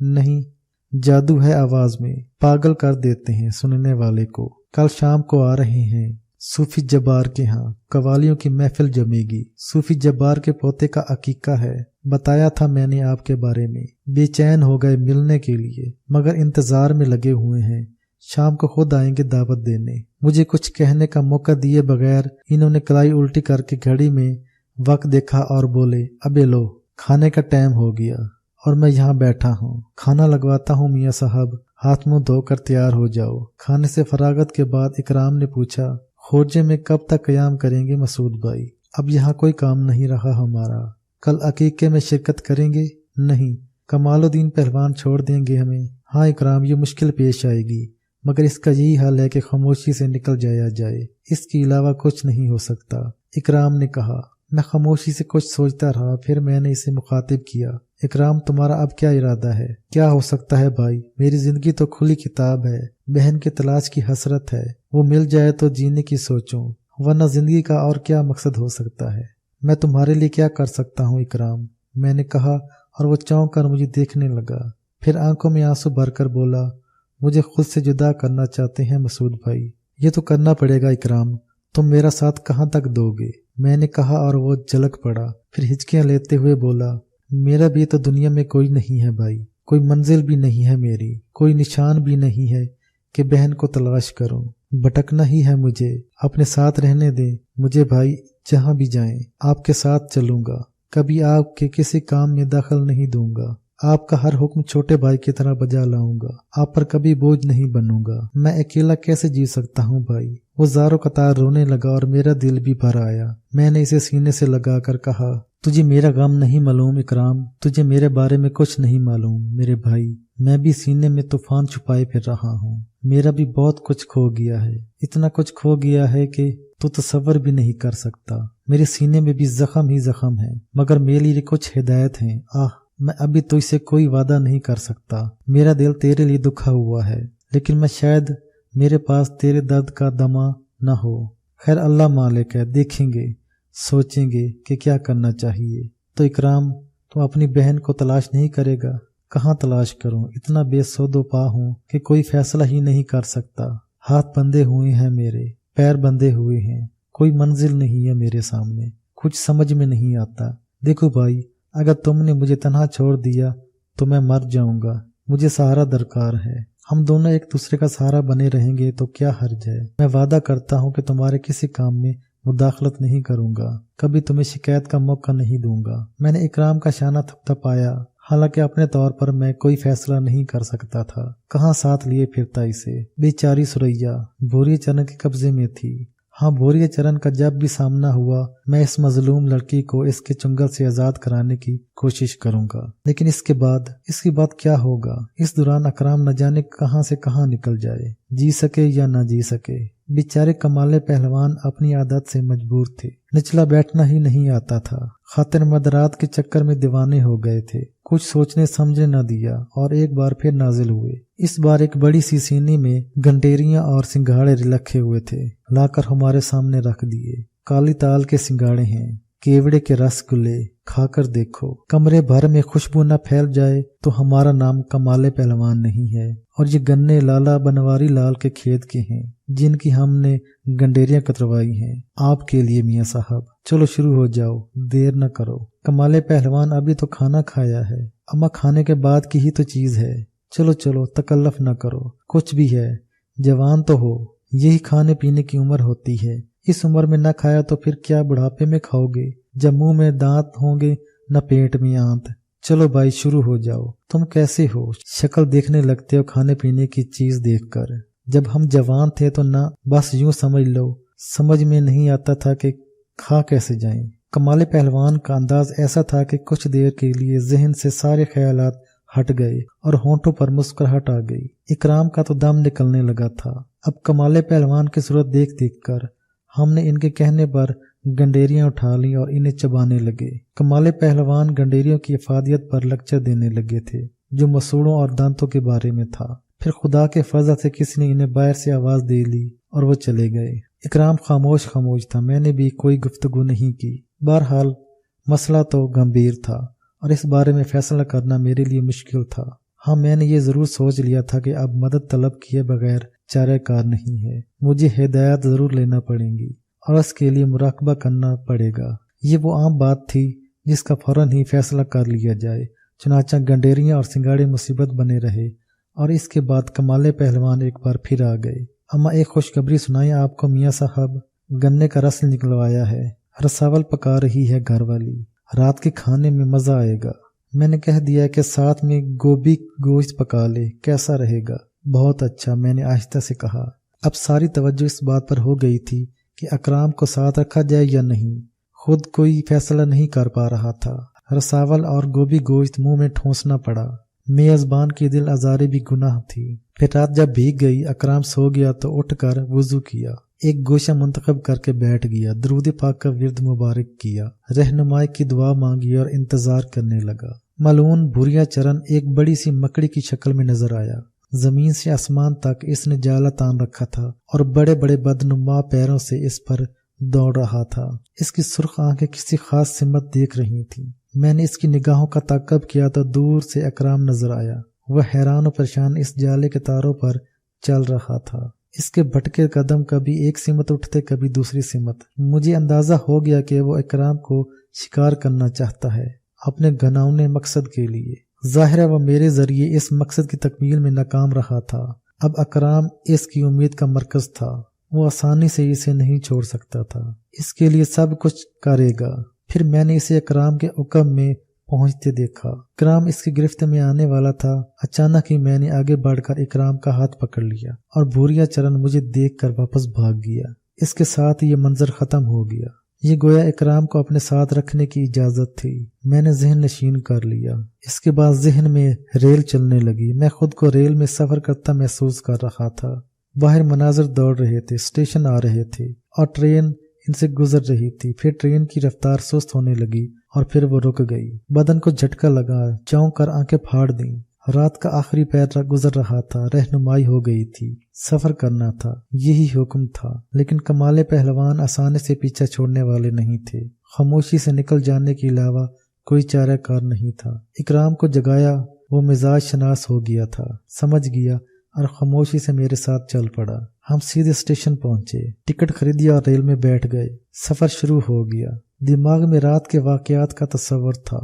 نہیں، جادو ہے آواز میں، پاگل کر دیتے ہیں سننے والے کو۔ کل شام کو آ رہے ہیں صوفی جبار کے ہاں، قوالیوں کی محفل جمے گی۔ صوفی جبار کے پوتے کا عقیقہ ہے، بتایا تھا میں نے آپ کے بارے میں۔ بے چین ہو گئے ملنے کے لیے، مگر انتظار میں لگے ہوئے ہیں۔ شام کو خود آئیں گے دعوت دینے۔ مجھے کچھ کہنے کا موقع دیے بغیر انہوں نے کلائی الٹی کر کے گھڑی میں وقت دیکھا اور بولے، ابے لو، کھانے کا ٹائم ہو گیا اور میں یہاں بیٹھا ہوں، کھانا لگواتا ہوں میاں صاحب، ہاتھ منہ دھو کر تیار ہو جاؤ۔ کھانے سے فراغت کے بعد اکرام نے پوچھا، خورجے میں کب تک قیام کریں گے مسعود بھائی؟ اب یہاں کوئی کام نہیں رہا ہمارا۔ کل عقیقے میں شرکت کریں گے؟ نہیں۔ کمال الدین پہلوان چھوڑ دیں گے ہمیں؟ ہاں اکرام، یہ مشکل پیش آئے گی، مگر اس کا یہی حل ہے کہ خاموشی سے نکل جایا جائے، اس کے علاوہ کچھ نہیں ہو سکتا۔ اکرام نے کہا۔ میں خاموشی سے کچھ سوچتا رہا، پھر میں نے اسے مخاطب کیا، اکرام تمہارا اب کیا ارادہ ہے؟ کیا ہو سکتا ہے بھائی؟ میری زندگی تو کھلی کتاب ہے، بہن کی تلاش کی حسرت ہے، وہ مل جائے تو جینے کی سوچوں، ورنہ زندگی کا اور کیا مقصد ہو سکتا ہے؟ میں تمہارے لیے کیا کر سکتا ہوں اکرام؟ میں نے کہا اور وہ چونک کر مجھے دیکھنے لگا، پھر آنکھوں میں آنسو بھر کر بولا، مجھے خود سے جدا کرنا چاہتے ہیں مسعود بھائی؟ یہ تو کرنا پڑے گا اکرام، تم میرا ساتھ کہاں تک دو گے؟ میں نے کہا اور وہ جھلک پڑا، پھر ہچکیاں لیتے ہوئے بولا، میرا بھی تو دنیا میں کوئی نہیں ہے بھائی، کوئی منزل بھی نہیں ہے میری، کوئی نشان بھی نہیں ہے کہ بہن کو تلاش کروں، بھٹکنا ہی ہے مجھے، اپنے ساتھ رہنے دیں مجھے بھائی، جہاں بھی جائیں آپ کے ساتھ چلوں گا، کبھی آپ کے کسی کام میں دخل نہیں دوں گا، آپ کا ہر حکم چھوٹے بھائی کی طرح بجا لاؤں گا، آپ پر کبھی بوجھ نہیں بنوں گا، میں اکیلا کیسے جی سکتا ہوں بھائی؟ وہ زاروں قطار رونے لگا اور میرا دل بھی بھر آیا۔ میں نے اسے سینے سے لگا کر کہا، تجھے میرا غم نہیں معلوم اکرام، تجھے میرے بارے میں کچھ نہیں معلوم میرے بھائی، میں بھی سینے میں طوفان چھپائے پھر رہا ہوں، میرا بھی بہت کچھ کھو گیا ہے، اتنا کچھ کھو گیا ہے کہ تو تصور بھی نہیں کر سکتا، میرے سینے میں بھی زخم ہی زخم ہے، مگر میرے لیے کچھ ہدایت ہیں۔ میں ابھی تو اسے کوئی وعدہ نہیں کر سکتا، میرا دل تیرے لیے دکھا ہوا ہے، لیکن میں شاید میرے پاس تیرے درد کا دمہ نہ ہو۔ خیر اللہ مالک ہے، دیکھیں گے، سوچیں گے کہ کیا کرنا چاہیے۔ تو اکرام تم اپنی بہن کو تلاش نہیں کرے گا؟ کہاں تلاش کروں، اتنا بے سود و پا ہوں کہ کوئی فیصلہ ہی نہیں کر سکتا، ہاتھ بندھے ہوئے ہیں میرے، پیر بندھے ہوئے ہیں، کوئی منزل نہیں ہے میرے سامنے، کچھ سمجھ میں نہیں آتا۔ دیکھو بھائی، اگر تم نے مجھے تنہا چھوڑ دیا تو میں مر جاؤں گا، مجھے سہارا درکار ہے، ہم دونوں ایک دوسرے کا سہارا بنے رہیں گے تو کیا حرج ہے؟ میں وعدہ کرتا ہوں کہ تمہارے کسی کام میں مداخلت نہیں کروں گا، کبھی تمہیں شکایت کا موقع نہیں دوں گا۔ میں نے اکرام کا شانہ تھپتھپایا، حالانکہ اپنے طور پر میں کوئی فیصلہ نہیں کر سکتا تھا، کہاں ساتھ لیے پھرتا اسے۔ بیچاری سریا بھوری چرن کے قبضے میں تھی۔ ہاں، بھوری چرن کا جب بھی سامنا ہوا میں اس مظلوم لڑکی کو اس کے چنگل سے آزاد کرانے کی کوشش کروں گا، لیکن اس کے بعد کیا ہوگا؟ اس دوران اکرام نہ جانے کہاں سے کہاں نکل جائے، جی سکے یا نہ جی سکے۔ بیچارے کمالے پہلوان اپنی عادت سے مجبور تھے، نچلا بیٹھنا ہی نہیں آتا تھا، خاطر مدرات کے چکر میں دیوانے ہو گئے تھے، کچھ سوچنے سمجھنے نہ دیا اور ایک بار پھر نازل ہوئے۔ اس بار ایک بڑی سی سینی میں گنڈیریاں اور سنگھاڑے رکھے ہوئے تھے، لا کر ہمارے سامنے رکھ دیے۔ کالی تال کے سنگھاڑے ہیں، کیوڑے کے رس گلے، کھا کر دیکھو، کمرے بھر میں خوشبو نہ پھیل جائے تو ہمارا نام کمالے پہلوان نہیں ہے۔ اور یہ گنے لالا بنواری لال کے کھیت کے ہیں، جن کی ہم نے گنڈیریاں کتروائی ہیں آپ کے لیے میاں صاحب۔ چلو شروع ہو جاؤ، دیر نہ کرو۔ کمالے پہلوان ابھی تو کھانا کھایا ہے، اما کھانے کے بعد کی ہی تو چیز ہے، چلو چلو تکلف نہ کرو، کچھ بھی ہے، جوان تو ہو، یہی کھانے پینے کی عمر ہوتی ہے، اس عمر میں نہ کھایا تو پھر کیا بڑھاپے میں کھاؤ گے، جب منہ میں دانت ہوں گے نہ پیٹ میں آنت۔ چلو بھائی شروع ہو جاؤ۔ تم کیسے ہو؟ شکل دیکھنے لگتے ہو کھانے پینے کی چیز دیکھ کر، جب ہم جوان تھے تو نہ، بس یوں سمجھ لو، سمجھ میں نہیں آتا تھا کہ کھا کیسے جائیں۔ کمالے پہلوان کا انداز ایسا تھا کہ کچھ دیر کے لیے ذہن سے سارے خیالات ہٹ گئے اور ہونٹوں پر مسکراہٹ آ گئی۔ اکرام کا تو دم نکلنے لگا تھا۔ اب کمالے پہلوان کی صورت دیکھ دیکھ کر ہم نے ان کے کہنے پر گنڈیریاں اٹھا لیں اور انہیں چبانے لگے۔ کمالے پہلوان گنڈیریوں کی افادیت پر لیکچر دینے لگے تھے، جو مسوڑوں اور دانتوں کے بارے میں تھا۔ پھر خدا کے فضل سے کسی نے انہیں باہر سے آواز دے لی اور وہ چلے گئے۔ اکرام خاموش تھا، میں نے بھی کوئی گفتگو نہیں کی۔ بہرحال مسئلہ تو گمبھیر تھا اور اس بارے میں فیصلہ کرنا میرے لیے مشکل تھا۔ ہاں میں نے یہ ضرور سوچ لیا تھا کہ اب مدد طلب کیے بغیر چارہ کار نہیں ہے، مجھے ہدایات ضرور لینا پڑیں گی اور اس کے لیے مراقبہ کرنا پڑے گا۔ یہ وہ عام بات تھی جس کا فوراً ہی فیصلہ کر لیا جائے۔ چنانچہ گنڈیریاں اور سنگاڑے مصیبت بنے رہے اور اس کے بعد کمالے پہلوان ایک بار پھر آ گئے۔ اما ایک خوشخبری سنائیں آپ کو میاں صاحب، گنے کا رس نکلوایا ہے، رساول پکا رہی ہے گھر والی، رات کے کھانے میں مزہ آئے گا۔ میں نے کہہ دیا کہ ساتھ میں گوبھی گوشت پکا لے، کیسا رہے گا؟ بہت اچھا، میں نے آہستہ سے کہا۔ اب ساری توجہ اس بات پر ہو گئی تھی کہ اکرام کو ساتھ رکھا جائے یا نہیں۔ خود کوئی فیصلہ نہیں کر پا رہا تھا۔ رساول اور گوبھی گوشت منہ میں ٹھونسنا پڑا۔ میزبان کی دل آزاری بھی گناہ تھی۔ پھر رات جب بھیگ گئی، اکرام سو گیا تو اٹھ کر وضو کیا، ایک گوشہ منتخب کر کے بیٹھ گیا، درود پاک کا ورد مبارک کیا، رہنمائی کی دعا مانگی اور انتظار کرنے لگا۔ ملعون بھوریا چرن ایک بڑی سی مکڑی کی شکل میں نظر آیا۔ زمین سے آسمان تک اس نے جالا تان رکھا تھا اور بڑے بڑے بدنما پیروں سے اس پر دوڑ رہا تھا۔ اس کی سرخ آنکھیں کسی خاص سمت دیکھ رہی تھیں۔ میں نے اس کی نگاہوں کا تعقب کیا تو دور سے اکرام نظر آیا۔ وہ حیران و پریشان اس جالے کے تاروں پر چل رہا تھا۔ اس کے بھٹکے قدم کبھی ایک سمت اٹھتے کبھی دوسری سمت۔ مجھے اندازہ ہو گیا کہ وہ اکرام کو شکار کرنا چاہتا ہے اپنے گھناؤنے مقصد کے لیے۔ ظاہر ہے وہ میرے ذریعے اس مقصد کی تکمیل میں ناکام رہا تھا۔ اب اکرام اس کی امید کا مرکز تھا، وہ آسانی سے اسے نہیں چھوڑ سکتا تھا، اس کے لیے سب کچھ کرے گا۔ پھر میں نے اسے اکرام کے عقب میں پہنچتے دیکھا۔ اکرام اس کی گرفت میں آنے والا تھا۔ اچانک ہی میں نے آگے بڑھ کر اکرام کا ہاتھ پکڑ لیا اور بھوریا چرن مجھے دیکھ کر واپس بھاگ گیا۔ اس کے ساتھ یہ منظر ختم ہو گیا۔ یہ گویا اکرام کو اپنے ساتھ رکھنے کی اجازت تھی۔ میں نے ذہن نشین کر لیا۔ اس کے بعد ذہن میں ریل چلنے لگی۔ میں خود کو ریل میں سفر کرتا محسوس کر رہا تھا۔ باہر مناظر دوڑ رہے تھے، اسٹیشن آ رہے تھے اور ٹرین ان سے گزر رہی تھی۔ پھر ٹرین کی رفتار سست ہونے لگی اور پھر وہ رک گئی۔ بدن کو جھٹکا لگا، چونک کر آنکھیں پھاڑ دیں۔ رات کا آخری پہر گزر رہا تھا، رہنمائی ہو گئی تھی، سفر کرنا تھا، یہی حکم تھا۔ لیکن کمالے پہلوان آسانی سے پیچھا چھوڑنے والے نہیں تھے۔ خاموشی سے نکل جانے کے علاوہ کوئی چارہ کار نہیں تھا۔ اکرام کو جگایا، وہ مزاج شناس ہو گیا تھا، سمجھ گیا اور خاموشی سے میرے ساتھ چل پڑا۔ ہم سیدھے اسٹیشن پہنچے، ٹکٹ خریدی اور ریل میں بیٹھ گئے۔ سفر شروع ہو گیا۔ دماغ میں رات کے واقعات کا تصور تھا۔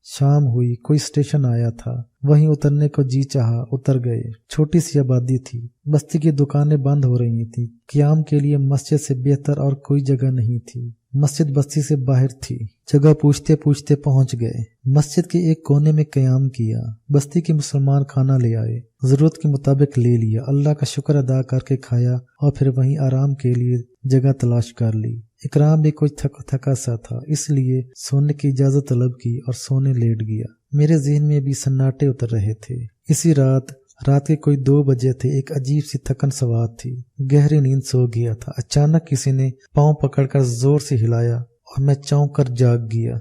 شام ہوئی، کوئی اسٹیشن آیا تھا، وہیں اترنے کو جی چاہا، اتر گئے۔ چھوٹی سی آبادی تھی، بستی کی دکانیں بند ہو رہی تھیں۔ قیام کے لیے مسجد سے بہتر اور کوئی جگہ نہیں تھی۔ مسجد بستی سے باہر تھی۔ جگہ پوچھتے پوچھتے پہنچ گئے۔ مسجد کے ایک کونے میں قیام کیا۔ بستی کے مسلمان کھانا لے آئے، ضرورت کے مطابق لے لیا، اللہ کا شکر ادا کر کے کھایا اور پھر وہیں آرام کے لیے جگہ تلاش کر لی۔ اکرام بھی کچھ تھکا سا تھا، اس لیے سونے کی اجازت طلب کی اور سونے لیٹ گیا۔ میرے ذہن میں بھی سناٹے اتر رہے تھے۔ اسی رات کے کوئی 2 بجے تھے۔ ایک عجیب سی تھکن سوار تھی، گہری نیند سو گیا تھا۔ اچانک کسی نے پاؤں پکڑ کر زور سے ہلایا اور میں چونک کر جاگ گیا۔